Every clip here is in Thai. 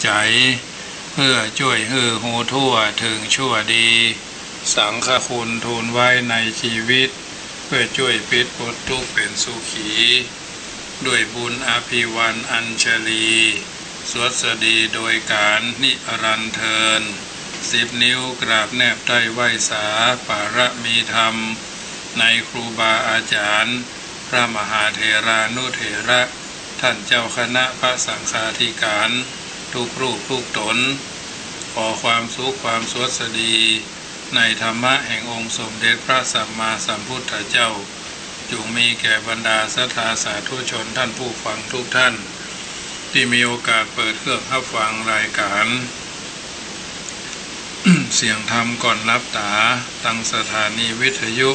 ใจเพื่อช่วยให้หูทั่วถึงชั่วดีสังฆคุณทูลไว้ในชีวิตเพื่อช่วยปิดปลดทุกข์เป็นสุขีด้วยบุญอภิวันอัญชลีสวดสดีโดยการนิรันดร์เทิน10 นิ้วกราบแนบใต้ไหว้สาปารมีธรรมในครูบาอาจารย์พระมหาเถรานุเถระท่านเจ้าคณะพระสังฆาธิการทุกรูปทุกตนขอความสุขความสวัสดีในธรรมะแห่งองค์สมเด็จพระสัมมาสัมพุทธเจ้าจงมีแก่บรรดาศรัทธาสาธุชนท่านผู้ฟังทุกท่านที่มีโอกาสเปิดเครื่องรับฟังรายการ เสียงธรรมก่อนรับตาตั้งสถานีวิทยุ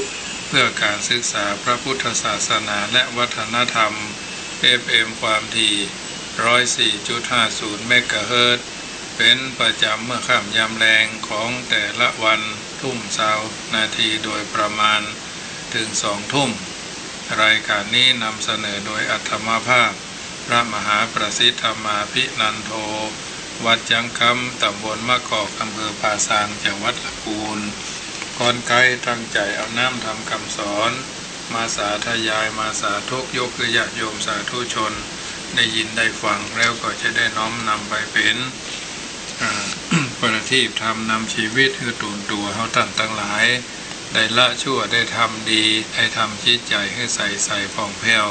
เพื่อการศึกษาพระพุทธศาสนาและวัฒนธรรม FM ความถี่ 104.50 เมกะเฮิรตซ์เป็นประจำเมื่อค่ำยามแรงของแต่ละวันทุ่ม20 นาทีโดยประมาณถึง2 ทุ่มรายการนี้นำเสนอโดยอัตมาภาพพระมหาประสิทธมาภินันโทวัดจังคำตำบลมะกอกอำเภอป่าซางจังหวัดลำพูนก่อนไกลตั้งใจเอาน้ำทำคำสอนมาสาธยายมาสาธุยกคือญาติโยมสาธุชนได้ยินได้ฟังแล้วก็จะได้น้อมนำไปเป็นประทีปทำนำชีวิตให้ตูนตัวเฮาท่านทั้งหลายได้ละชั่วได้ทำดีได้ทำจิตใจให้ใสผ่องแผ้ว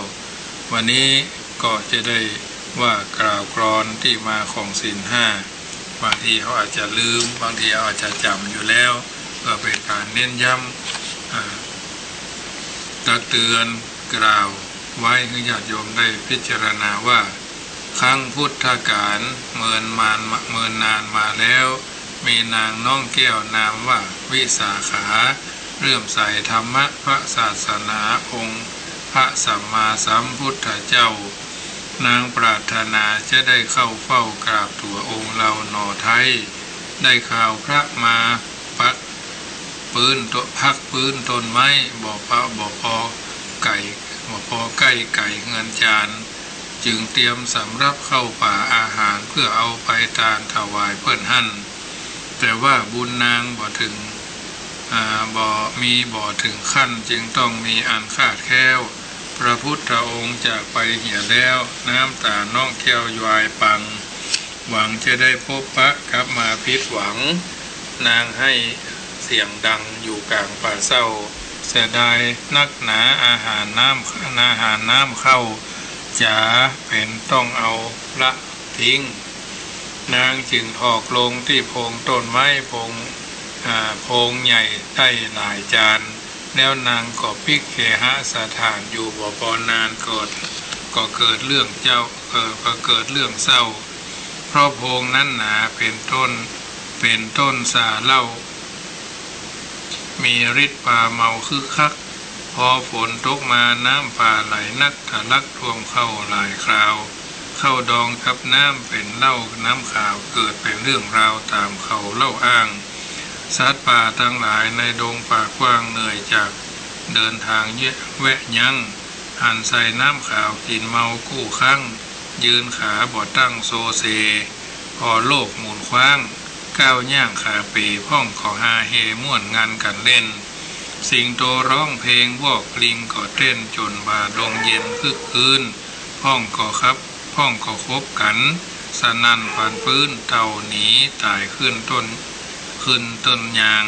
วันนี้ก็จะได้ว่ากล่าวกลอนที่มาของศีล 5บางทีเขาอาจจะลืมบางทีเขาอาจจะจำอยู่แล้วก็เป็นการเน้นย้ำตักเตือนกล่าวไว้ให้ญาติโยมได้พิจารณาว่าครั้งพุทธกาลเมินนานมาแล้วมีนางน้องแก้วนามว่าวิสาขาเลื่อมใสธรรมะพระศาสนาองค์พระสัมมาสัมพุทธเจ้านางปรารถนาจะได้เข้าเฝ้ากราบตัวองค์เราหน่อไทยได้ข่าวพระมาพักปืนต้นไม้บ่พอไก่บ่พอใกล้ไก่เงินจานจึงเตรียมสำรับเข้าป่าอาหารเพื่อเอาไปทานถวายเพิ่นหั่นแต่ว่าบุญนางบ่ถึงถึงขั้นจึงต้องมีอันขาดแคลวพระพุทธองค์จากไปเหี่ยแล้วน้ำตาน้องแก้วยวายปังหวังจะได้พบพระกลับมาผิดหวังนางให้เสียงดังอยู่กลางป่าเศร้าเสียดายนักหนาอาหารน้ำเข้าจ๋าเป็นต้องเอาละทิ้งนางจึงถอกลงที่โพงต้นไม้โพงใหญ่ได้หลายจานแล้วนางก็พิกเคหสถานอยู่บ่พอนานก็เกิดเรื่องเศร้าเพราะโพงนั้นหนาเป็นต้นสาเหล้ามีฤทธิ์ป่าเมาคึกคักพอฝนตกมาน้ำป่าไหลนักทะลักท่วมเข้าหลายคราวเข้าดองกับน้ำเป็นเหล้าน้ำขาวเกิดเป็นเรื่องราวตามเขาเล่าอ้างสัตว์ป่าทั้งหลายในดงป่ากว้างเหนื่อยจากเดินทางแวะยั้งหันใส่น้ำขาวกินเมากู้ข้างยืนขาบ่ตั้งโซเซพอโลกหมุนคว้างก้าวย่างขาปีพ่องขอฮาเฮม่วนงานกันเล่นสิงโตร้องเพลงวอกลิงก็เต้นจนบาดงเย็นคึกคืนพ่องก็คบกันสนั่นผ่านพื้นเต่าหนีตายขึ้นต้นยาง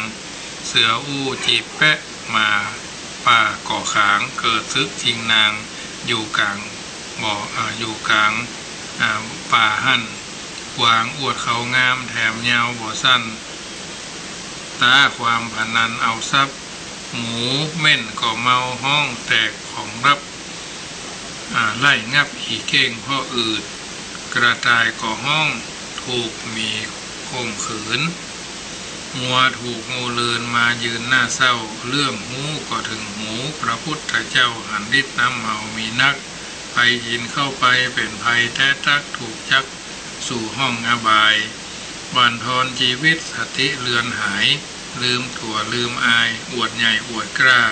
เสืออู้จีบแปะมาป่าก่อขางเกิดซึกชิงนางอยู่กลางป่าหั่นวางอวดเขางามแถมยาวบ่สั้นตาความพนันเอาทรัพย์หมูเม่นก็เมาห้องแตกของรับไล่งับขี่เก้งพ่ออืดกระต่ายก็ห้องถูกมีข่มขืนงัวถูกงูเลือนมายืนหน้าเศร้าเรื่องหูก็ถึงหูพระพุทธเจ้าหันฤทธิ์น้ำเมามีนักไปยินเข้าไปเป็นภัยแท้ตักถูกจักสู่ห้องอบายบั่นทอนชีวิตสติเลือนหายลืมถั่วลืมอายอวดใหญ่อวดกล้า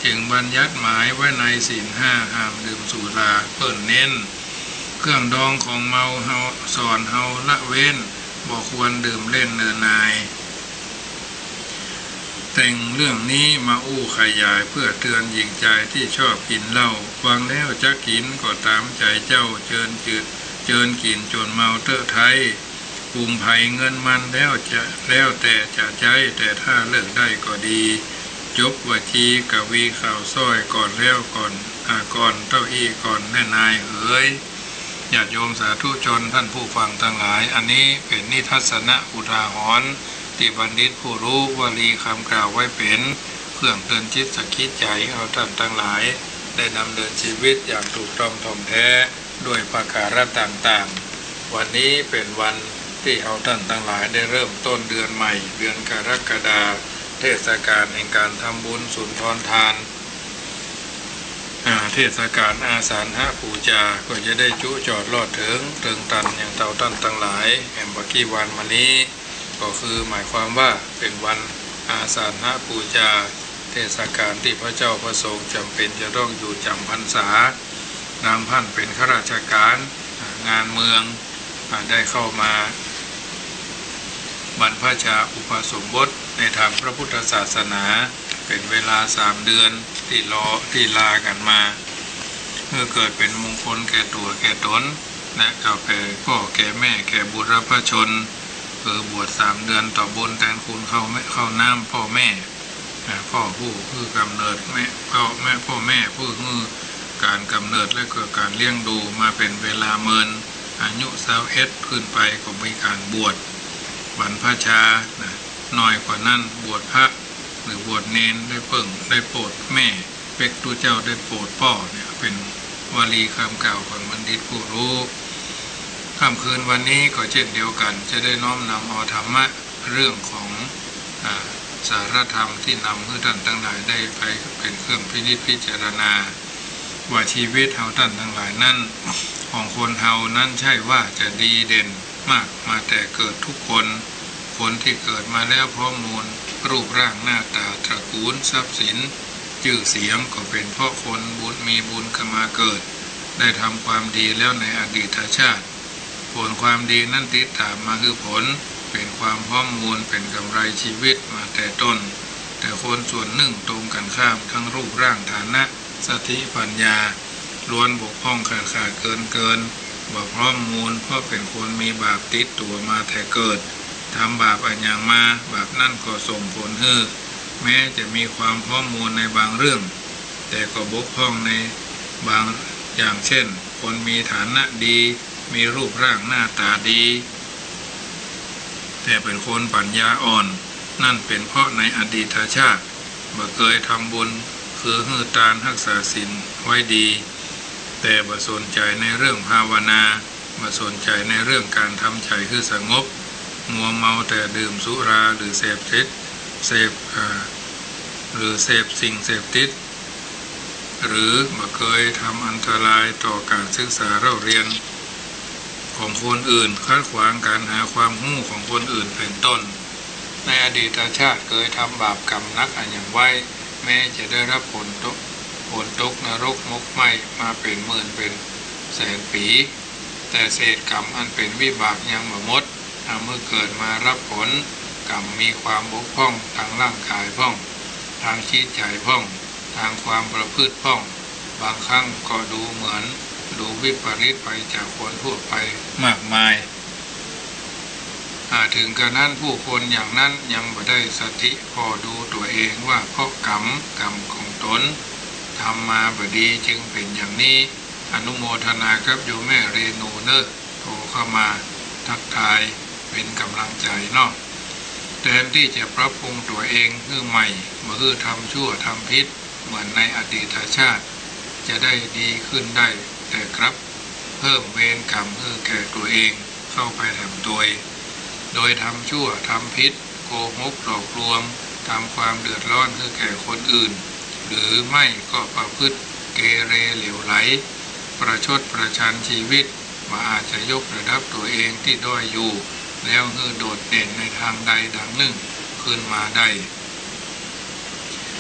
จึงบัญญัติหมายไว้ในศีล 5ห้ามดื่มสุราเพิ่นเน้น เครื่องดองของเมาเฮาสอนเฮาละเว้นบ่ควรดื่มเล่นเนิ่นนายแต่งเรื่องนี้มาอู้ขยายเพื่อเตือนหญิงใจที่ชอบกินเหล้าฟังแล้วจะกินก็ตามใจเจ้าเจิญกินจนเมาเตอะไทยปรุงไผ่เงินมันแล้วแต่จะใจแต่ถ้าเลิกได้ก็ดีจบวจีกวีข่าวซ้อยก่อนแล้วก่อนเต้าอี้ก่อนแน่นายเอ๋ยญาติโยมสาธุชนท่านผู้ฟังทั้งหลายอันนี้เป็นนิทัศนะอุทาหรณ์ที่บัณฑิตผู้รู้วลีคำกล่าวไว้เป็นเครื่องเตือนจิตสกิดใจเอาท่านทั้งหลายได้ดำเนินชีวิตอย่างถูกต้องถ่องแท้ด้วยประการต่างๆวันนี้เป็นวันที่เอาท่านทั้งหลายได้เริ่มต้นเดือนใหม่เดือนกรกฎาคมเทศกาลแห่งการทำบุญสุนทรทานเทศกาลอาสาฬหปูชาก็จะได้จุจอดลอดถึงตันอย่างเต่าท่านทั้งหลายแห่งบักกี้วันมานี้ก็คือหมายความว่าเป็นวันอาสาฬหปูชาเทศกาลที่พระเจ้าประสงค์จำเป็นจะต้องอยู่จำพรรษานางพันเป็นข้าราชการงานเมืองได้เข้ามาบรรพชาอุปสมบทในทางพระพุทธศาสนาเป็นเวลา3 เดือนที่ลากันมาเมื่อเกิดเป็นมงคลแก่ตัวแก่ตนและแก่พ่อแก่แม่แก่บุตรพชนบวช3 เดือนต่อบุญแทนคุณเข้าน้ำพ่อแม่พ่อผู้คือกำเนิดแม่พ่อแม่ผู้คือการกำเนิดและเกิดการเลี้ยงดูมาเป็นเวลาเมินอายุ21ขึ้นไปก็มีการบวชบรรพชาน้อยกว่านั้นบวชพระหรือบวชเนนได้โปรดแม่เป็กตัวเจ้าได้โปรดพ่อเนี่ยเป็นวลีคำกล่าวของบัณฑิตผู้รู้ค่ำคืนวันนี้ก็เช่นเดียวกันจะได้น้อมนำเอาธรรมะเรื่องของสารธรรมที่นำให้ท่านทั้งหลายได้ไปเป็นเครื่องพินิจพิจารณาว่าชีวิตเฮาท่านทั้งหลายนั้นของคนเฮานั้นใช่ว่าจะดีเด่นมากมาแต่เกิดทุกคนที่เกิดมาแล้วพร้อมมูลรูปร่างหน้าตาตระกูลทรัพย์สินชื่อเสียงก็เป็นเพราะคนมีบุญเข้ามาเกิดได้ทำความดีแล้วในอดีตชาติผลความดีนั้นติดตามมาคือผลเป็นความพร้อมมูลเป็นกำไรชีวิตมาแต่ต้นแต่คนส่วนหนึ่งตรงกันข้ามทั้งรูปร่างฐานะสติปัญญาล้วนบกพร่องขาดเกินบ่พร้อมมูลเพราะเป็นคนมีบาปติดตัวมาแต่เกิดทำบาปอันอย่างมาบาปนั่นก็ส่งผลให้แม้จะมีความพร้อมมูลในบางเรื่องแต่ก็บกพร่องในบางอย่างเช่นคนมีฐานะดีมีรูปร่างหน้าตาดีแต่เป็นคนปัญญาอ่อนนั่นเป็นเพราะในอดีตชาติบ่เคยทำบุญคือฮือตานรักษาศีลไว้ดีแต่บ่สนใจในเรื่องภาวนาบ่สนใจในเรื่องการทำใจคือสงบมัวเมาแต่ดื่มสุราหรือเสพสิ่งเสพติดหรือบ่เคยทำอันตรายต่อการศึกษาเราเรียนของคนอื่นคัดขวางการหาความรู้ของคนอื่นเป็นต้นในอดีตชาติเคยทำบาปกรรมนักอันอย่างไว้แม้จะได้รับผลตกนรกมกไหม้มาเป็นหมื่นเป็นแสนปีแต่เศษกรรมอันเป็นวิบากยังบ่หมดเมื่อเกิดมารับผลกรรมมีความบกพร่องทางร่างกายพร่องทางจิตใจพร่องทางความประพฤติพร่องบางครั้งก็ดูเหมือนดูวิปริตไปจากคนทั่วไปมากมายถึงกระนั้นผู้คนอย่างนั้นยังบ่ได้สติพอดูตัวเองว่าเพราะกรรมของตนทำมาบ่ดีจึงเป็นอย่างนี้อนุโมทนาครับโยมแม่เรนูเนอร์โทรเข้ามาทักทายเป็นกำลังใจเนาะแทนที่จะปรับปรุงตัวเองให้ใหม่บ่คือทำชั่วทำผิดเหมือนในอดีตชาติจะได้ดีขึ้นได้แต่ครับเพิ่มเวรกรรมให้แก่ตัวเองเข้าไปแถมโดยทำชั่วทำผิดโกหกหลอกลวงทำความเดือดร้อนให้แก่คนอื่นหรือไม่ก็ประพฤติเกเรเหลวไหลประชดประชันชีวิตว่าอาจจะยกระดับตัวเองที่ด้อยอยู่แล้วให้โดดเด่นในทางใดดังหนึ่งขึ้นมาได้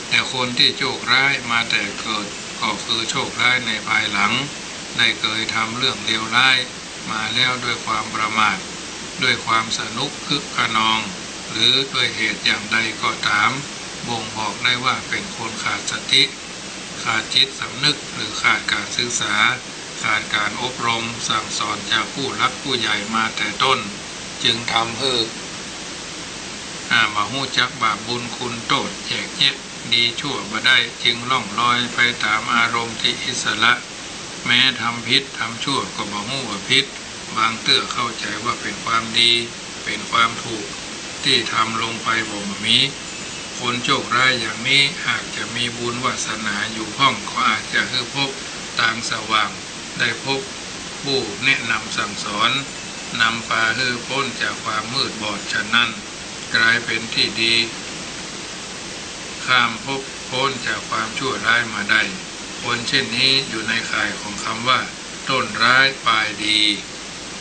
แต่คนที่โชคร้ายมาแต่เกิดก็คือโชคร้ายในภายหลัง ได้เคยทำเรื่องเลวร้ายมาแล้วด้วยความประมาทด้วยความสนุกคึกขนองหรือด้วยเหตุอย่างใดก็ตามบ่งบอกได้ว่าเป็นคนขาดสติขาดจิตสำนึกหรือขาดการศึกษาขาดการอบรมสั่งสอนจากผู้รักผู้ใหญ่มาแต่ต้นจึงทำให้มาหู้จักบาปบุญคุณโทษแยกแยะดีชั่วมาได้จึงล่องลอยไปตามอารมณ์ที่อิสระแม้ทำผิดทำชั่วก็บ่ฮู้ว่าผิดบางเตื้อเข้าใจว่าเป็นความดีเป็นความถูกที่ทำลงไปบ่มีคนโชคร้ายอย่างนี้หากจะมีบุญวาสนาอยู่ห้องก็อาจจะคือพบทางสว่างได้พบผู้แนะนำสั่งสอนนำพาให้พ้นจากความมืดบอดฉะนั้นกลายเป็นที่ดีข้ามพบพ้นจากความชั่วร้ายมาได้คนเช่นนี้อยู่ในข่ายของคำว่าต้นร้ายปลายดี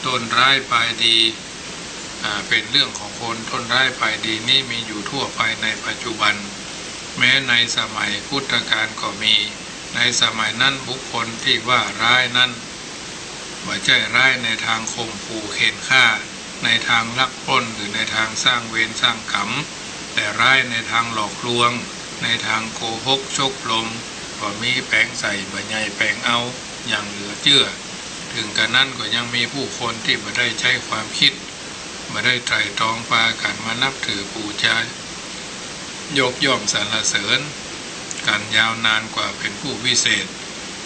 ต้นร้ายปลายดีเป็นเรื่องของคนต้นร้ายปลายดีนี่มีอยู่ทั่วไปในปัจจุบันแม้ในสมัยพุทธกาลก็มีในสมัยนั้นบุคคลที่ว่าร้ายนั้นว่าใจร้ายในทางข่มขู่เข็นฆ่าในทางลักปล้นหรือในทางสร้างเวรสร้างกรรมแต่ร้ายในทางหลอกลวงในทางโกหกชกลมก็มีแปลงใส่บ่ใหญ่แปลงเอาอย่างเหลือเชื่อถึงกระนั้นก็ยังมีผู้คนที่ไม่ได้ใช้ความคิดไม่ได้ไตร่ตรองปากันมานับถือบูชายกย่องสรรเสริญกันยาวนานกว่าเป็นผู้วิเศษ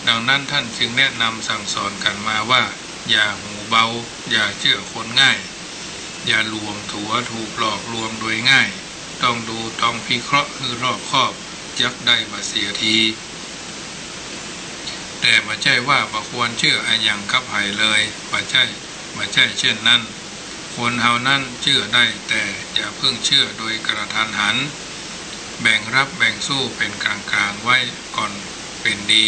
ดังนั้นท่านจึงแนะนำสั่งสอนกันมาว่าอย่าหูเบาอย่าเชื่อคนง่ายอย่าลวงถัวถูกหลอกลวงโดยง่ายต้องดูต้องพิเคราะห์ให้รอบคอบจักได้บ่เสียทีแต่ไม่ใช่ว่าบ่ควรเชื่ออันอย่างกับไผ่เลยไม่ใช่เช่นนั้นคนเฮานั้นเชื่อได้แต่อย่าเพิ่งเชื่อโดยกระทันหันแบ่งรับแบ่งสู้เป็นกลางๆไว้ก่อนเป็นดี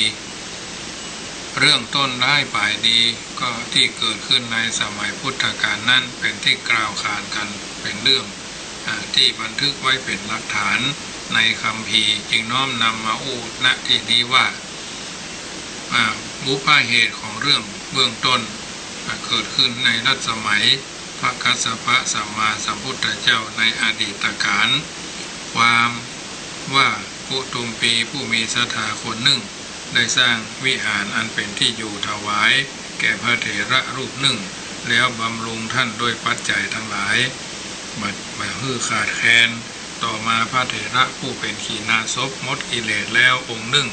เรื่องต้นร้ายปลายดีก็ที่เกิดขึ้นในสมัยพุทธกาลนั้นเป็นที่กล่าวขานกันเป็นเรื่องที่บันทึกไว้เป็นหลักฐานในคัมภีร์จึงน้อมนำมาอู้ณที่นี้ว่าบุพเหตุของเรื่องเบื้องต้นเกิดขึ้นในรัชสมัยพระกัสสปะสัมมาสัมพุทธเจ้าในอดีตกาลความว่ากุตุมปีผู้มีศรัทธาคนหนึ่งได้สร้างวิหารอันเป็นที่อยู่ถวายแก่พระเถระรูปหนึ่งแล้วบำรุงท่านด้วยปัจจัยทั้งหลายบัดฮือขาดแคลนต่อมาพระเถระผู้เป็นขีณาสพหมดกิเลสแล้วองค์หนึ่ง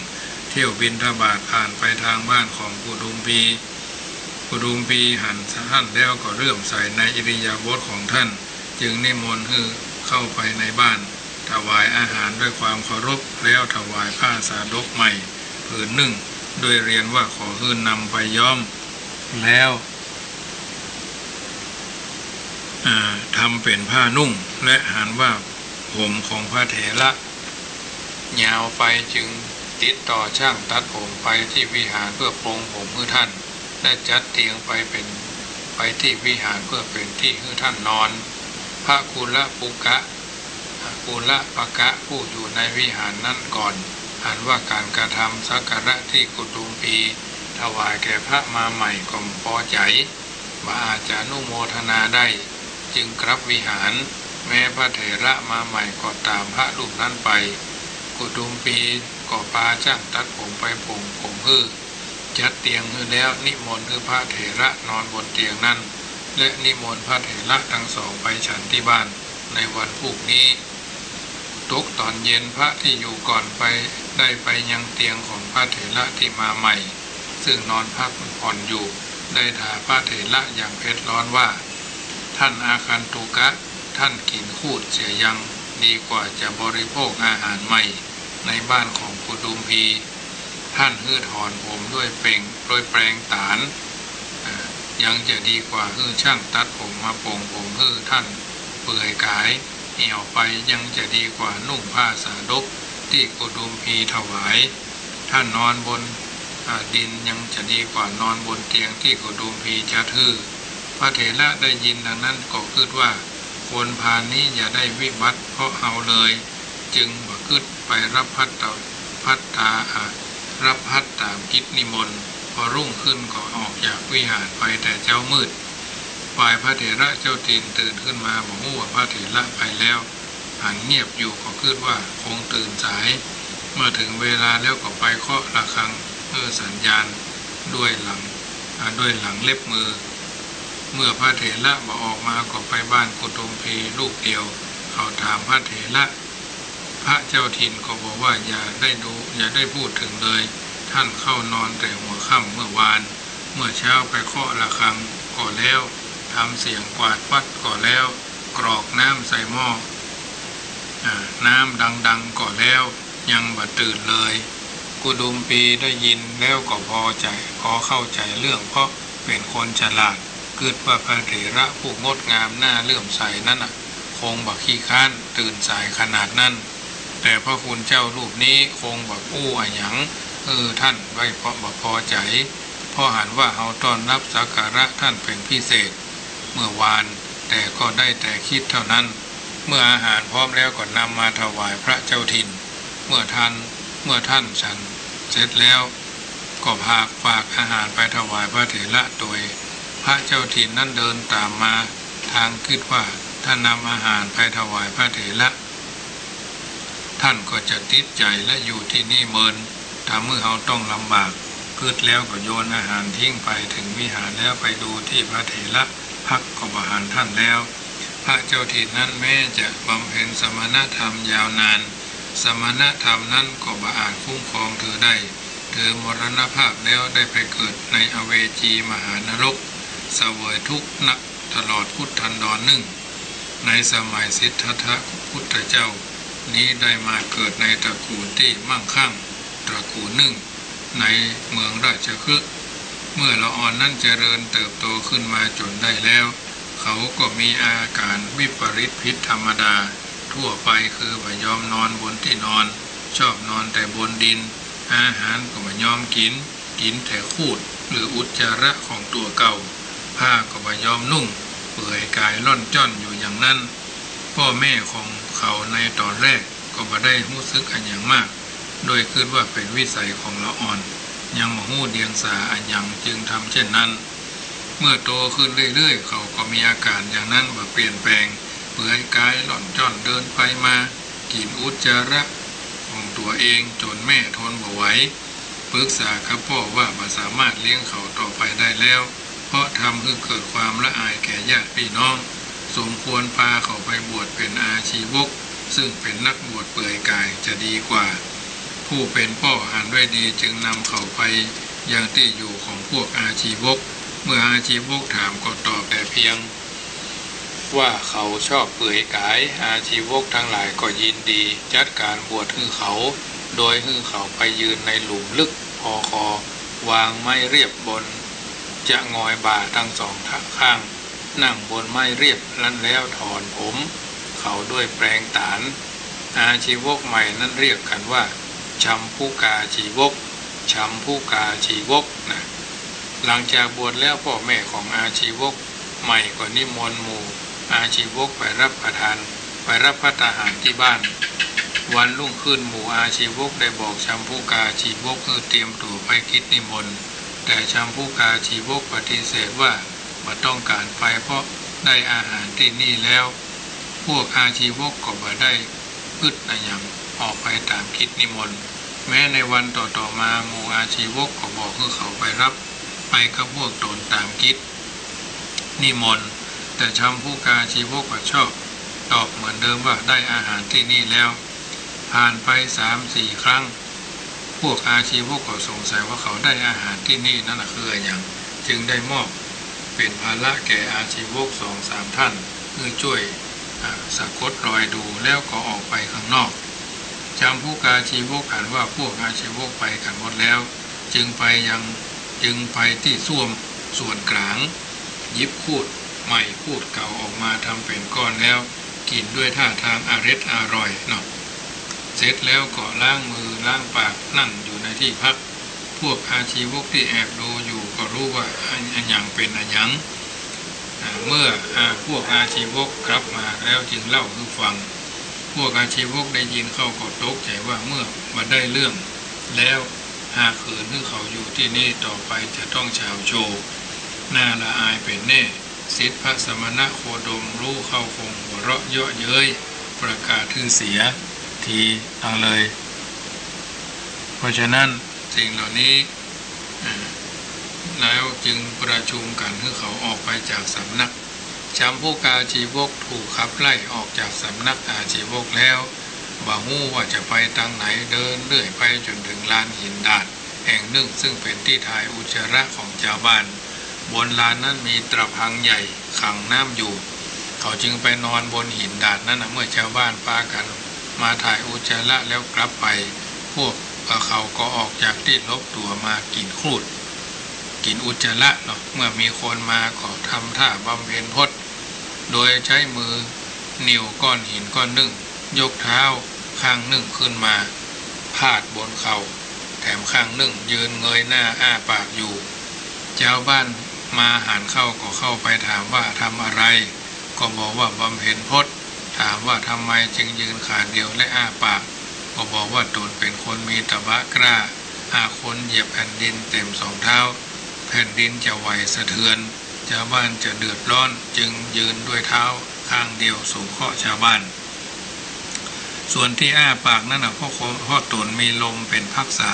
เที่ยวบิณฑบาตผ่านไปทางบ้านของกุดุมพีหันท่านแล้วก็เริ่มใส่ในอิริยาบถของท่านจึงนิมนต์ให้เข้าไปในบ้านถวายอาหารด้วยความเคารพแล้วถวายผ้าสาดกใหม่ผืนหนึ่งโดยเรียนว่าขอให้นำไปย้อมแล้วทำเป็นผ้านุ่งและหันว่าผมของพระเถระยาวไปจึงติดต่อช่างตัดผมไปที่วิหารเพื่อปรงผมให้ท่านได้จัดเตียงไปที่วิหารเพื่อเป็นที่ให้ท่านนอนพระกุลปุกะผู้อยู่ในวิหารนั้นก่อนหันว่าการกระทำสักการะที่กุดุมพีถวายแก่พระมาใหม่ก็พอใจว่าอาจจะนุโมทนาได้จึงกลับวิหารแม้พระเถระมาใหม่ก็ตามพระรูปนั้นไปกุดุมพีก็พาช่างตัดผมไปผมจัดเตียงให้แล้วนิมนต์ให้พระเถระนอนบนเตียงนั้นและนิมนต์พระเถระทั้งสองไปฉันที่บ้านในวันพรุ่งนี้ตกตอนเย็นพระที่อยู่ก่อนได้ไปยังเตียงของพระเถระที่มาใหม่ซึ่งนอนพักผ่อนอยู่ได้ถามพระเถระอย่างเผ็ดร้อนว่าท่านอาคันตุกะท่านกินคูดเสียยังดีกว่าจะบริโภคอาหารใหม่ในบ้านของกุดุมพีท่านฮืดถอนผมด้วยแปรงตาลยังจะดีกว่าฮือช่างตัดผมมาโป่งผมฮือท่านเปื่อยกายเหี่ยวไปยังจะดีกว่านุ่งผ้าสาดกที่กุดุมพีถวายท่านนอนบนดินยังจะดีกว่านอนบนเตียงที่กุดุมพีจัดฮือพระเถระได้ยินดังนั้นก็คิดว่าคนพาลนี้อย่าได้วิบัติเพราะเฮาเลยจึงบ่คิดไปรับพัดตามกิจนิมนต์พ อรุ่งขึ้นก็ออกจากวิหารไปแต่เจ้ามืดฝ่ายพระเถระเจ้าถิ่นตื่นขึ้นมาบอกว่าพระเถระไปแล้วหันเงียบอยู่ก็คิดว่าคงตื่นสายเมื่อถึงเวลาแล้วก็ไปเคาะระฆังเพื่อสัญญาณด้วยหลังเล็บมือเมื่อพระเถระบอกออกมาก็ไปบ้านโกตมพีลูกเดียวเขาถามพระเถระพระเจ้าถิ่นก็บอกว่าอย่าได้พูดถึงเลยท่านเข้านอนแต่หัวค่ำเมื่อวานเมื่อเช้าไปเคาะระฆังก็แล้วทำเสียงกวาดวัดก็แล้วกรอกน้ำใส่หม้อน้ำดังๆก็แล้วยังบ่ตื่นเลยกุดุมพีได้ยินแล้วก็พอเข้าใจเรื่องเพราะเป็นคนฉลาดคิดว่าพระเถระผู้งดงามหน้าเลื่อมใสนั้นคงบักขี้ค้านตื่นสายขนาดนั้นแต่พระคุณเจ้ารูปนี้คงบักอู้อะหยังท่านไว้เพราะบ่พอใจเพราะหันว่าเฮาต้อนรับสักการะท่านเป็นพิเศษเมื่อวานแต่ก็ได้แต่คิดเท่านั้นเมื่ออาหารพร้อมแล้วก็นำมาถวายพระเจ้าถิ่นเมื่อท่านฉันเสร็จแล้วก็ฝากอาหารไปถวายพระเถระโดยพระเจ้าถิ่นนั้นเดินตามมาทางคิดว่าถ้านำอาหารไปถวายพระเถระท่านก็จะติดใจและอยู่ที่นี่เมินถ้าเมื่อเขาต้องลำบากคิดแล้วก็โยนอาหารทิ้งไปถึงวิหารแล้วไปดูที่พระเถระพักก็ประหารท่านแล้วพระเจ้าถิ่นนั้นแม้จะบำเพ็ญสมณธรรมยาวนานสมณธรรมนั้นก็บ่อาจคุ้มครองเธอได้เธอมรณภาพแล้วได้ไปเกิดในอเวจีมหานรกเสวยทุกข์นักตลอดพุทธันดรหนึ่งในสมัยสิทธัตถะพุทธเจ้านี้ได้มาเกิดในตระกูลที่มั่งคั่งตระกูลหนึ่งในเมืองราชคฤห์เมื่อละอ่อนนั้นเจริญเติบโตขึ้นมาจนได้แล้วเขาก็มีอาการวิปริตผิดธรรมดาทั่วไปคือไม่ยอมนอนบนที่นอนชอบนอนแต่บนดินอาหารก็ไม่ยอมกินแต่คูดหรืออุจจาระของตัวเก่าผ้าก็ไม่ยอมนุ่งเปื่อยกายล่อนจ้อนอยู่อย่างนั้นพ่อแม่ของเขาในตอนแรกก็ไม่ได้รู้สึกอันอย่างมากโดยคิดว่าเป็นวิสัยของละอ่อนยังมาหู้เดียงสาอันยังจึงทำเช่นนั้นเมื่อโตขึ้นเรื่อยๆเขาก็มีอาการอย่างนั้นมาเปลี่ยนแปลงเปื่อยกายล่อนจ้อนเดินไปมากินอุจจาระของตัวเองจนแม่ทนบ่ไหวปรึกษากับพ่อว่าไม่สามารถเลี้ยงเขาต่อไปได้แล้วเพราะทำให้เกิดความละอายแก่ญาติพี่น้องสมควรพาเขาไปบวชเป็นอาชีวกซึ่งเป็นนักบวชเปื่อยกายจะดีกว่าผู้เป็นพ่อหันไว้ดีจึงนำเขาไปยังที่อยู่ของพวกอาชีวกเมื่ออาชีวกถามก็ตอบแต่เพียงว่าเขาชอบเปื่อยกายอาชีวกทั้งหลายก็ยินดีจัดการบวชให้เขาโดยให้เขาไปยืนในหลุมลึกพอคอวางไม้เรียบบนจะงอยบ่าทั้งสองข้างนั่งบนไม้เรียบนั้นแล้วถอนผมเขาด้วยแปรงตาลอาชีวกใหม่นั้นเรียกกันว่าชัมพุกาชีวกนะหลังจากบวชแล้วพ่อแม่ของอาชีวกใหม่ก็นิมนต์หมู่อาชีวกไปรับภัตตาหารที่บ้านวันรุ่งขึ้นหมู่อาชีวกได้บอกชัมพุกาชีวกให้เตรียมตัวไปกิจนิมนต์แต่ชัมพุกาชีวกปฏิเสธว่าไม่ต้องการไปเพราะได้อาหารที่นี่แล้วพวกอาชีวกก็ไม่ได้อึดอะไรอย่างออกไปตามกิจนิมนต์แม้ในวันต่อมาหมู่อาชีวกก็บอกให้เขาไปรับไปกับพวกตนตามกิจนิมนต์แต่ชัมพุกาชีวกก็ชอบตอบเหมือนเดิมว่าได้อาหารที่นี่แล้วผ่านไป 3-4 ครั้งพวกอาชีวกก็สงสัยว่าเขาได้อาหารที่นี่นั่นคืออะไรอย่างจึงได้มอบเป็นภาระแก่อาชีวก 2-3 ท่านเพื่อช่วยสะกดรอยดูแล้วก็ออกไปข้างนอกชัมพุกาชีวกอ่านว่าพวกอาชีวกไปกันหมดแล้วจึงไปที่ส่วนกลางยิบคูดใหม่คูดเก่าออกมาทำเป็นก้อนแล้วกินด้วยท่าทางอร่อยเนาะเสร็จแล้วก็ล้างมือล้างปากนั่งอยู่ในที่พักพวกอาชีวกที่แอบดูอยู่ก็รู้ว่าอันยังเป็นอันยังเมื่อพวกอาชีวกกลับมาแล้วจึงเล่าให้ฟังพวกอาชีวกได้ยินเข้าก็ตกใจว่าเมื่อมาได้เรื่องแล้ว หากขืนให้เขาอยู่ที่นี่ต่อไปจะต้องชาวโชว์น่าละอายเป็นแน่ศิษย์พระสมณะโคดมรู้เข้าคงหัวเราะเยาะเย้ยประกาศทื่อเสียทีเอาเลย เพราะฉะนั้นสิ่งเหล่านี้แล้วจึงประชุมกันให้เขาออกไปจากสำนักจำพวกอาชีวกถูกขับไล่ออกจากสำนักอาชีวกแล้วบ่ฮู้ว่าจะไปทางไหนเดินเรื่อยไปจนถึงลานหินดาดแห่งหนึ่งซึ่งเป็นที่ถ่ายอุจจาระของชาวบ้านบนลานนั้นมีตะพังใหญ่ขังน้ำอยู่เขาจึงไปนอนบนหินดาดนั้นเมื่อชาวบ้านปากันมาถ่ายอุจจาระแล้วกลับไปพวกเขาก็ออกจากที่ลบตัวมากินครูดกินอุจจาระเนาะเมื่อมีคนมาก็ทำท่าบำเพ็ญพจน์โดยใช้มือนิ้วก้อนหินก้อนหนึ่งยกเท้าข้างหนึ่งขึ้นมาพาดบนเขาแถมข้างหนึ่งยืนเงยหน้าอ้าปากอยู่เจ้าบ้านมาหันเข้าก็เข้าไปถามว่าทำอะไรก็บอกว่าบำเพ็ญพจน์ถามว่าทำไมจึงยืนขาเดียวและอ้าปากก็บอกว่าตนเป็นคนมีตบะกล้าหากคนเหยียบแผ่นดินเต็มสองเท้าแผ่นดินจะไหวสะเทือนชาวบ้านจะเดือดร้อนจึงยืนด้วยเท้าข้างเดียวสงเคราะห์ชาวบ้านส่วนที่อ้าปากนั่นเพราะตนมีลมเป็นภักษา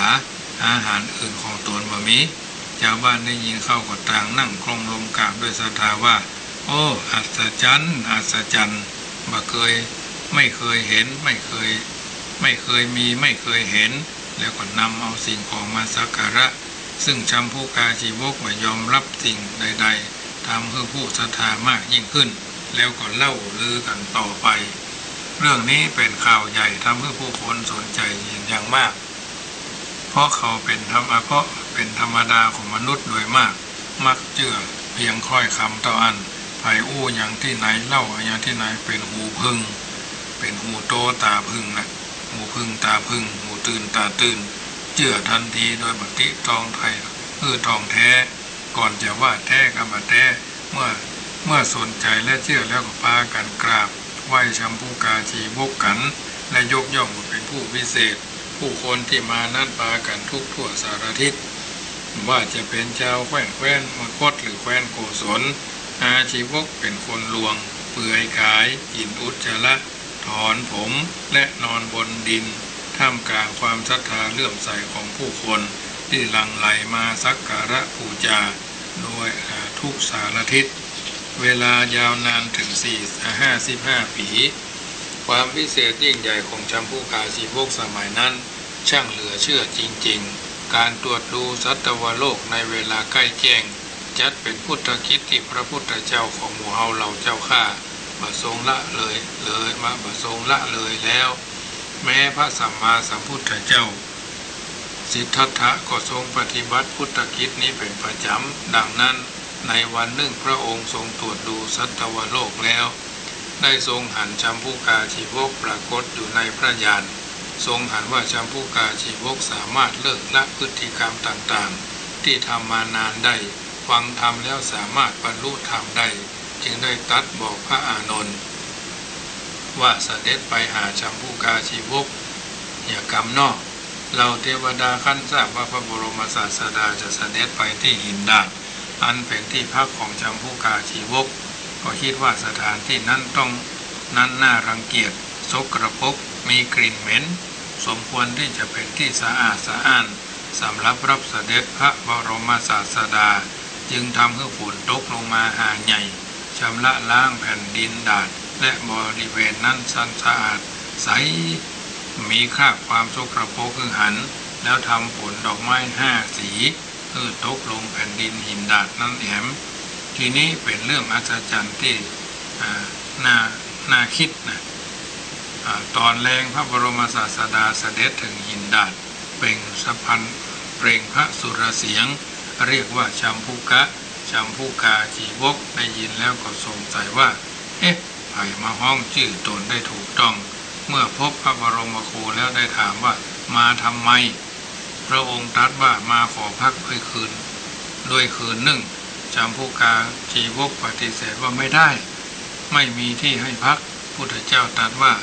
อาหารอื่นของตนบ่มีชาวบ้านได้ยินเข้าก็ต่างนั่งคลองลมกราบด้วยศรัทธาว่าโอ้อัศจรรย์อัศจรรย์ไม่เคยเห็นไม่เคยมีไม่เคยเห็นแล้วก็นำเอาสิ่งของมาสักการะซึ่งชัมพูกาชีวกไม่ยอมรับสิ่งใดๆทำให้ผู้ศรัทธามากยิ่งขึ้นแล้วก็เล่าลือกันต่อไปเรื่องนี้เป็นข่าวใหญ่ทำให้ผู้คนสนใจอย่างมากเพราะเขาเป็นธรรมดาของมนุษย์โดยมากมักเชื่อเพียงค่อยคำต่ออันไผ่อู้อย่างที่ไหนเล่าอย่างที่ไหนเป็นหูพึ่งเป็นหูโตตาพึ่งนะหูพึ่งตาพึ่งหูตื่นตาตื่นเชื่อทันทีโดยปฏิทองไทยทองแท้ก่อนจะว่าแท้กับมาแท้เมื่อสนใจและเชื่อแล้วก็พากันกราบไหว้ชัมพูกาชีวกกันและยกย่องว่าเป็นผู้พิเศษผู้คนที่มานั้นพากันทุกทั่วสารทิศว่าจะเป็นชาวแคว้นมคตหรือแคว้นโกศลอาชีวกเป็นคนลวงเปื่อยกายกินอุจจาระถอนผมและนอนบนดินท่ามกลางความศรัทธาเลื่อมใสของผู้คนที่หลั่งไหลมาสักการะบูชาโดยทุกสารทิศเวลายาวนานถึง55 ปีความพิเศษยิ่งใหญ่ของชัมพูกาชีวกสมัยนั้นช่างเหลือเชื่อจริงๆการตรวจดูสัตวโลกในเวลาใกล้แจ้งจัดเป็นพุทธกิจที่พระพุทธเจ้าของหมู่เฮาเหล่าเจ้าข้าประทรงละเลยแล้วแม้พระสัมมาสัมพุทธเจ้าสิทธัตถะก็ทรงปฏิบัติพุทธกิจนี้เป็นประจำดังนั้นในวันหนึ่งพระองค์ทรงตรวจดูสัตวโลกแล้วได้ทรงหันชัมพูกาชีวกปรากฏอยู่ในพระญาณทรงหันว่าชัมพูกาชีวกสามารถเลิกละพฤติกรรมต่างๆที่ทำมานานได้ฟังธรรมแล้วสามารถบรรลุธรรมได้จึงได้ตรัสบอกพระอานนท์ว่าเสด็จไปหาชัมพูกาชีวกอย่ากำนอกเราเทวดาขั้นทราบว่าพระบรมศาสดาจะเสด็จไปที่หินดาดอันเป็นที่พักของชัมพูกาชีวกก็คิดว่าสถานที่นั้นน่ารังเกียจสกปรกมีกลิ่นเหม็นสมควรที่จะเป็นที่สะอาดสะอ้านสำหรับรับเสด็จพระบรมศาสดาจึงทำให้ฝนตกลงมาหาใหญ่ชำระล้างแผ่นดินดาดและบริเวณนั้นสะอาดใสมีคราบความสกปรกคือหันแล้วทำผลดอกไม้5 สีตกลงแผ่นดินหินดาดนั้นแหมทีนี้เป็นเรื่องอัศจรรย์ที่น่าคิดนะตอนแรงพระบรมศาสดาเสด็จถึงหินดาดเปล่งสะพันเปล่งพระสุรเสียงเรียกว่าชัมพูกาชีวกได้ยินแล้วก็สงสัยว่าไผ่มาห้องชื่อตนได้ถูกต้องเมื่อพบพระบรมครูแล้วได้ถามว่ามาทำไมพระองค์ตรัสว่ามาขอพักด้วยคืนหนึ่งชัมพูกาชีวกปฏิเสธว่าไม่ได้ไม่มีที่ให้พักพุทธเจ้าตรัสว่า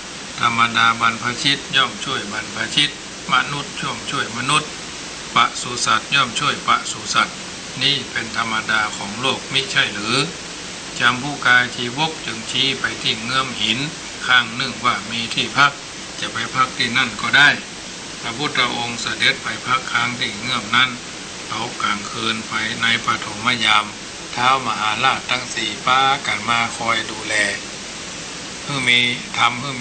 ธรรมดาบรรพชิตย่อมช่วยบรรพชิตมนุษย์ย่อมช่วยมนุษย์ ปศุสัตว์ย่อมช่วยปศุสัตว์นี่เป็นธรรมดาของโลกมิใช่หรือจำผู้กาชีวกจึงชี้ไปที่เงื่อมหินข้างหนึ่งว่ามีที่พักจะไปพักที่นั่นก็ได้พระพุทธองค์เสด็จไปพักค้างที่เงื่อมนั้นเขากลางคืนไปในปฐมยามเท้ามหาราชทั้งสี่ป้ากันมาคอยดูแลเพื่อ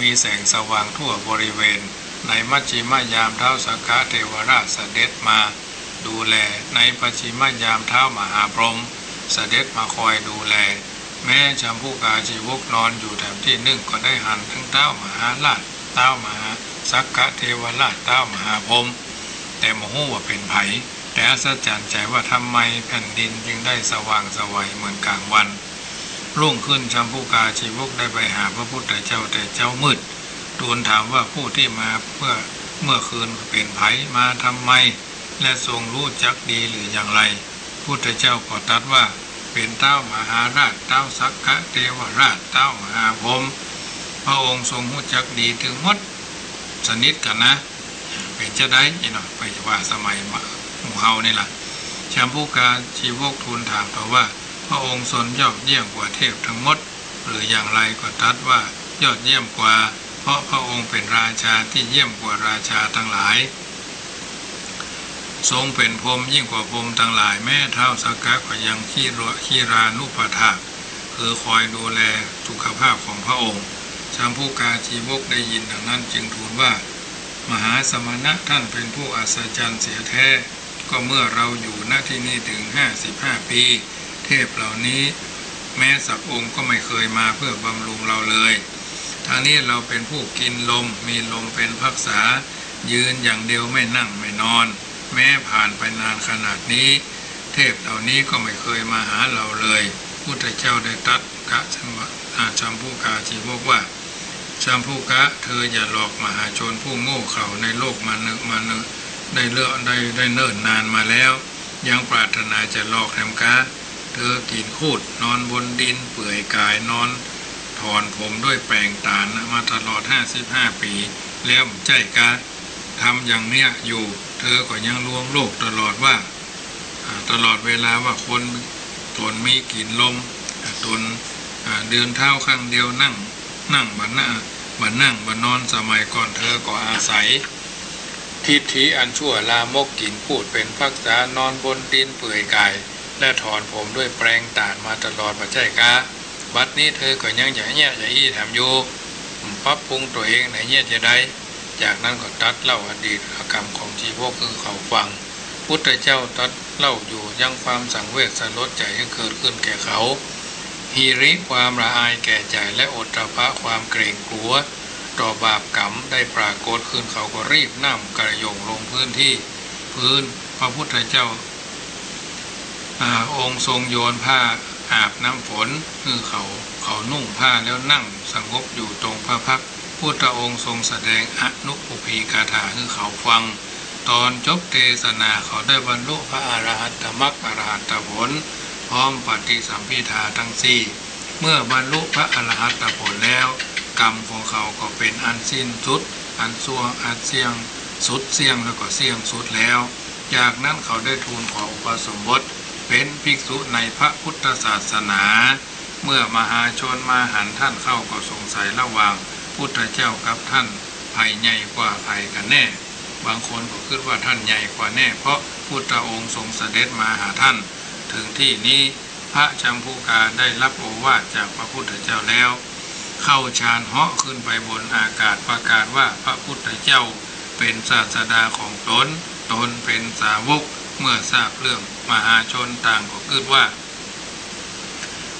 มีแสงสว่างทั่วบริเวณในมัชชิมยามเท้าสักกะเทวราชเสด็จมาดูแลในปัจฉิมยามเท้ามหาพรหมเสด็จมาคอยดูแลแม้จำผู้กาชีวกนอนอยู่แถมที่หนึ่งก็ได้หันทั้งเท้ามหาราชเท้ามหาสักกะเทวราชเท้ามหาพรหมแต่โมโหว่าเป็นไผแต่อัศจรรย์ใจว่าทำไมแผ่นดินจึงได้สว่างสวัยเหมือนกลางวันรุ่งขึ้นจำผู้กาชีวกได้ไปหาพระพุทธเจ้าแต่เจ้ามืดทูลถามว่าผู้ที่มาเมื่อคืนเป็นไผมาทำไมและทรงรู้จักดีหรืออย่างไรพุทธเจ้าก็ตรัสว่าเป็นเต้ามหาราชเต้าสักกะเทวราชเต้ามหาพรหมพระองค์ทรงรู้จักดีถึงหมดสนิทกันนะเป็นจะได้อีหน่อยไปว่าสมัยหมู่เฮานี่แหละชมพูกาชีวกทูลถามต่อว่าพระองค์ทรงยอดเยี่ยมกว่าเทพทั้งหมดหรืออย่างไรก็ตรัสว่ายอดเยี่ยมกว่าเพราะพระองค์เป็นราชาที่เยี่ยมกว่าราชาทั้งหลายทรงเป็นพรหมยิ่งกว่าพรหมทั้งหลายแม้เท้าสักกะก็ยังขีรานุปถากคือคอยดูแลสุขภาพของพระองค์ชมพูกาชีวกได้ยินดังนั้นจึงทูลว่ามหาสมณะท่านเป็นผู้อัศจรรย์เสียแท้ก็เมื่อเราอยู่ณที่นี่ถึง55 ปีเทพเหล่านี้แม้สักองค์ก็ไม่เคยมาเพื่อบำรุงเราเลยทางนี้เราเป็นผู้กินลมมีลมเป็นภักษายืนอย่างเดียวไม่นั่งไม่นอนแม้ผ่านไปนานขนาดนี้เทพเหล่านี้ก็ไม่เคยมาหาเราเลยพุทธเจ้าได้ตรัสกับชัมพูกาชีวกว่าชัมพูกะเธออย่าหลอกมหาชนผู้โง่เขลาในโลกมาเนได้เนิ่นนานมาแล้วยังปรารถนาจะหลอกแถมกะเธอกินคูดนอนบนดินเปื่อยกายนอนถอนผมด้วยแปรงตาลมาตลอด55 ปีแล้วใจกะทำอย่างเนี้ยอยู่เธอก็ยังลวงโลกตลอดเวลาว่าคนตนมีกินลมตนเดินเท้าข้างเดียวนั่งบันนั่งบันนอนสมัยก่อนเธอก็อาศัยทิฏฐิอันชั่วลามกกินพูดเป็นภักษานอนบนดินเปื่อยกายและถอนผมด้วยแปรงตาดมาตลอดปัจจัยกะบัดนี้เธอก็ยังอย่าอี้ทำอยู่ปรับปรุงตัวเองไหนเนี่ยจะได้จากนั้นก็ตัดเล่าอดีตกรรมของชีวกคือเขาฟังพุทธเจ้าตัดเล่าอยู่ยังความสังเวชสลดใจให้เกิดขึ้นแก่เขาฮีริความละอายแก่ใจและโอตตปะความเกรงกลัวต่อบาปกรรมได้ปรากฏขึ้นเขาก็รีบนั่งกระยงลงพื้นพระพุทธเจ้าองค์ทรงโยนผ้าอาบน้ำฝนคือเขานุ่งผ้าแล้วนั่งสงบอยู่ตรงพระพักตร์พุทธองค์ทรงแสดงอนุปุพีกถาคือเขาฟังตอนจบเทศนาเขาได้บรรลุพระอรหัตมรรคอรหัตผลพร้อมปฏิสัมภิทาทั้งสี่เมื่อบรรลุพระอรหัตผลแล้วกรรมของเขาก็เป็นอันสิ้นสุดอันเสี่ยงสุดเสี่ยงแล้วก็เสี่ยงสุดแล้วจากนั้นเขาได้ทูลขออุปสมบทเป็นภิกษุในพระพุทธศาสนาเมื่อมหาชนมาหันท่านเข้าก็สงสัยระหว่างพุทธเจ้ากับท่านไผ่ใหญ่กว่าไผ่กันแน่บางคนก็คิดว่าท่านใหญ่กว่าแน่เพราะพุทธองค์ทรงเสด็จมาหาท่านถึงที่นี้พระชัมพูกาได้รับโอวาทจากพระพุทธเจ้าแล้วเข้าฌานเหาะขึ้นไปบนอากาศประกาศว่าพระพุทธเจ้าเป็นศาสดาของตนเป็นสาวกเมื่อทราบเรื่องมหาชนต่างก็คิดว่า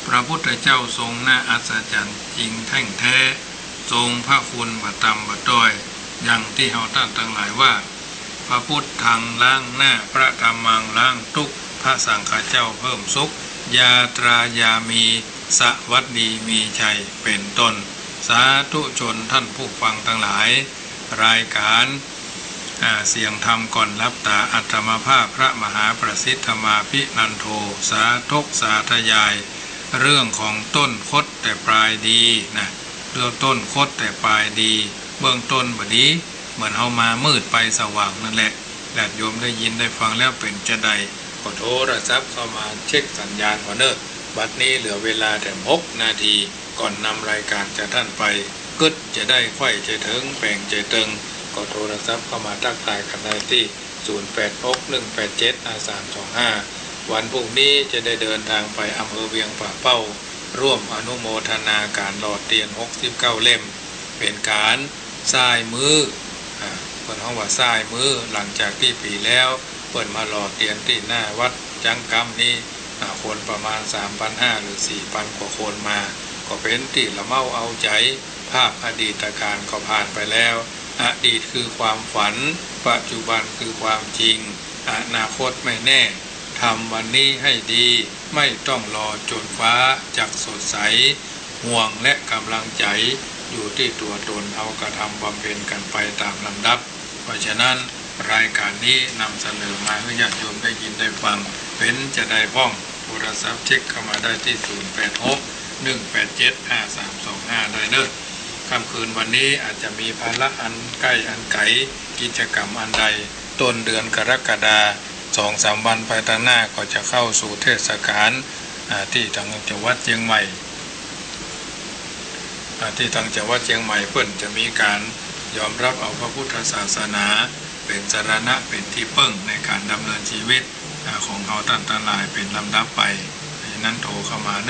พระพุทธเจ้าทรงน่าอัศจรรย์จริงแท้งแท้ทรงพระคุณบัดตำบัดด้อยอย่างที่เฮาท่านทั้งหลายว่าพระพุทธทางล้างหน้าพระธรรมังล้างทุกข์พระสังฆเจ้าเพิ่มสุขยาตรายามีสวัสดีมีชัยเป็นต้นสาธุชนท่านผู้ฟังทั้งหลายรายการเสียงธรรมก่อนรับตาอัตมภาพพระมหาประสิทธมาภินันโทสาธกสาธยายเรื่องของต้นคดแต่ปลายดีนะเรื่องต้นคดแต่ปลายดีเบื้องต้นบดีเหมือนเอามามืดไปสว่างนั่นแหละ ญาติโยมได้ยินได้ฟังแล้วเป็นจะใดขอโทรศัพท์เข้ามาเช็คสัญญาณก่อนเนอะบัดนี้เหลือเวลาแต่6 นาทีก่อนนำรายการจากท่านไปกึดจะได้ไขว้ใจถึงแปลงใจตึงก็โทรศัพท์เข้ามาทักทายกันได้ที่0861875325วันพรุ่งนี้จะได้เดินทางไปอำเภอเวียงป่าเป้าร่วมอนุโมทนาการหล่อเทียน69 เล่มเป็นการสายมือเปิดห้องว่าสายมือหลังจากที่ปีแล้วเปิดมาหล่อเทียนที่หน้าวัดจังกำนี้คนประมาณ 3,500 หรือ 4,000 กว่าคนมาก็เป็นที่ละเมาเอาใจภาพอดีตการก็ผ่านไปแล้วอดีตคือความฝันปัจจุบันคือความจริงอนาคตไม่แน่ทำวันนี้ให้ดีไม่ต้องรอจนฟ้าจักสดใสห่วงและกำลังใจอยู่ที่ตัวตนเอากระทำบำเพ็ญกันไปตามลำดับเพราะฉะนั้นรายการนี้นำเสนอมาให้ญาติโยมได้ยินได้ฟังเป็นจะได้พ้องโทรศัพท์เช็คเข้ามาได้ที่0861875325ได้เด้อค่ำคืนวันนี้อาจจะมีภาระอันใกล้อันไกลกิจกรรมอันใดต้นเดือนกรกฎาคม 2-3 วันไปทางหน้าก็จะเข้าสู่เทศกาลที่ทางจังหวัดเชียงใหม่ที่ทางจังหวัดเชียงใหม่เพิ่นจะมีการยอมรับเอาพระพุทธศาสนาเป็นสรณะเป็นที่พึ่งในการดำเนินชีวิตของเขาท่านทั้งหลายเป็นลำดับไปนั้นโทรเข้ามา0861875325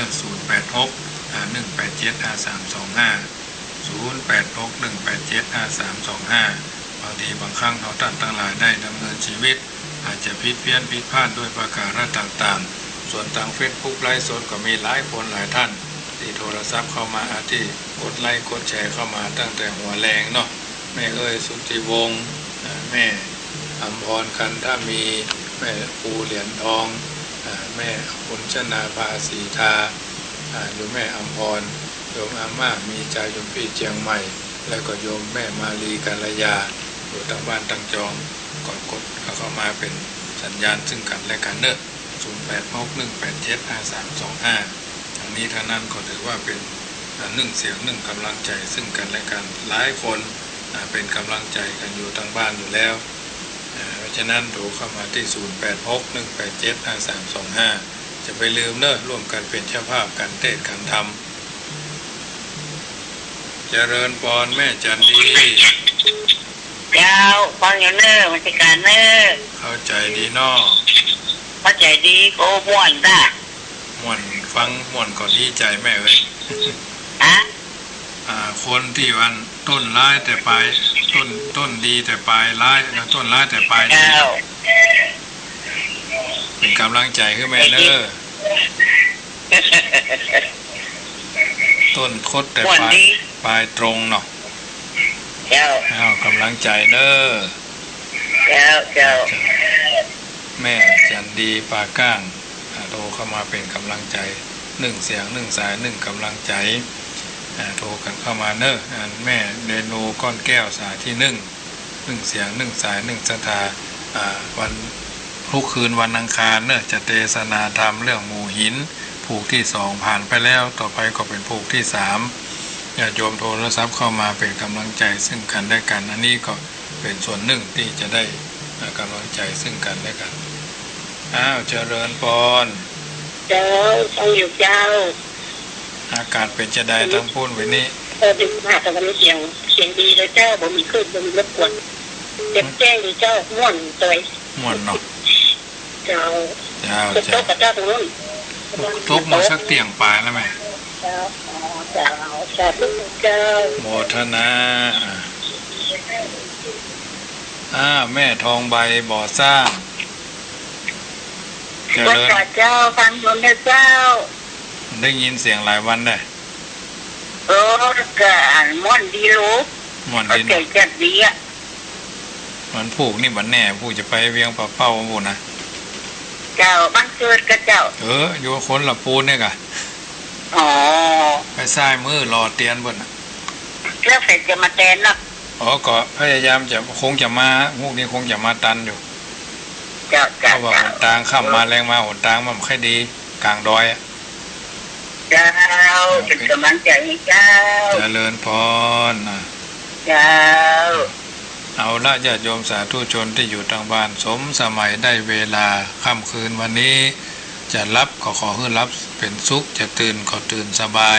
บางทีบางครั้งเขาท่านทั้งหลายได้ดำเนินชีวิตอาจจะผิดเพี้ยนผิดพลาดด้วยประการต่างๆส่วนทางเฟซบุ๊กไลฟ์สดก็มีหลายคนหลายท่านที่โทรศัพท์เข้ามาที่กดไลค์กดแชร์เข้ามาตั้งแต่หัวแรงเนาะแม่สุทธิวงศ์แม่อำพรคันถ้ามีแม่ปูเหรียญทองแม่คุณชนาภาสีทาโยมแม่อำพรโยมอาม่ามีใจโยมพี่เชียงใหม่แล้วก็โยมแม่มาลีกัลยาอยู่ทางบ้านทางจองก่อนกดเข้ามาเป็นสัญญาณซึ่งกันและกันเนอะ0861875325ทางนี้ทางนั้นก็ถือว่าเป็น1 เสียง 1 กำลังใจซึ่งกันและกันหลายคนเป็นกำลังใจกันอยู่ทางบ้านอยู่แล้วเพราะฉะนั้นโทรเข้ามาที่0861875325จะไปลืมเนอะร่วมกันเป็นเจ้าภาพการเทศน์การธรรมเจริญพรแม่จันดีเจ้าฟังอย่างเนอมันจะการเนอเข้าใจดีนอเข้าใจดีโอ้ม่วนจ้ะม่วนฟังม่วนก็ดีใจแม่เอ้ยคนที่วันต้นร้ายแต่ปลายต้นดีแต่ปลายร้ายนะต้นร้ายแต่ปลายดีเป็นกำลังใจให้แม่เนอต้นคดแต่ปลายตรงเนาะกำลังใจเนอแม่จันดีปาก้างโทรเข้ามาเป็นกำลังใจ1 เสียง 1 สาย 1 กำลังใจโทรกันเข้ามาเนอะแม่เรนูก้อนแก้วสายที่1 เสียง 1 สาย 1 สถาวันทุกคืนวันอังคารเนอะจะเทศนาธรรมเรื่องหมู่หินผูกที่2ผ่านไปแล้วต่อไปก็เป็นผูกที่3ญาติโยมโทรศัพท์เข้ามาเป็นกำลังใจซึ่งกันและกันอันนี้ก็เป็นส่วนหนึ่งที่จะได้กำลังใจซึ่งกันและกันเจริญพรเจ้าฟังอยู่เจ้าอากาศเป็นจะได้ทั้งพูนวันนี้เป็นมากแต่วันนี้เสียงดีเลยเจ้าบ่มีคลื่นบ่มีรบกวนเจ็บแจ้งดีเจ้าม่วนตัวม่วนเนาะเจ้าโต๊ะกับเจ้าตรงนู้นโต๊ะมาสักเตียงปลายแล้วไหมเจ้าสาธุเจ้าโมทนาแม่ทองใบบ่อสร้างเจริญเจ้าฟังผมเจ้าได้ยินเสียงหลายวันได้ก็ม่วนดีรู้ม่วนดีเนาะจัดดีอ่ะมันผูกนี่บันแน่ผูกจะไปเวียงป่าเป้าบุญนะเจ้าบ้านเกิดกับเจ้าอยู่คนละปูนเนี่ยกะไปซ้ายมือรอเตียนบนแล้วเสร็จจะมาแตนนะก็พยายามจะคงจะมาพวกนี้คงจะมาตันอยู่เพราะว่าหนทางข้ามมาแรงมาหนทางมันค่อยดีกลางดอยเจ้าเป็นกำลังใจเจ้าเจริญพรเจ้า เอาละญาติโยมสาธุชนที่อยู่ทางบ้านสมสมัยได้เวลาค่ำคืนวันนี้จะรับก็ขอให้รับเป็นสุขจะตื่นก็ตื่นสบาย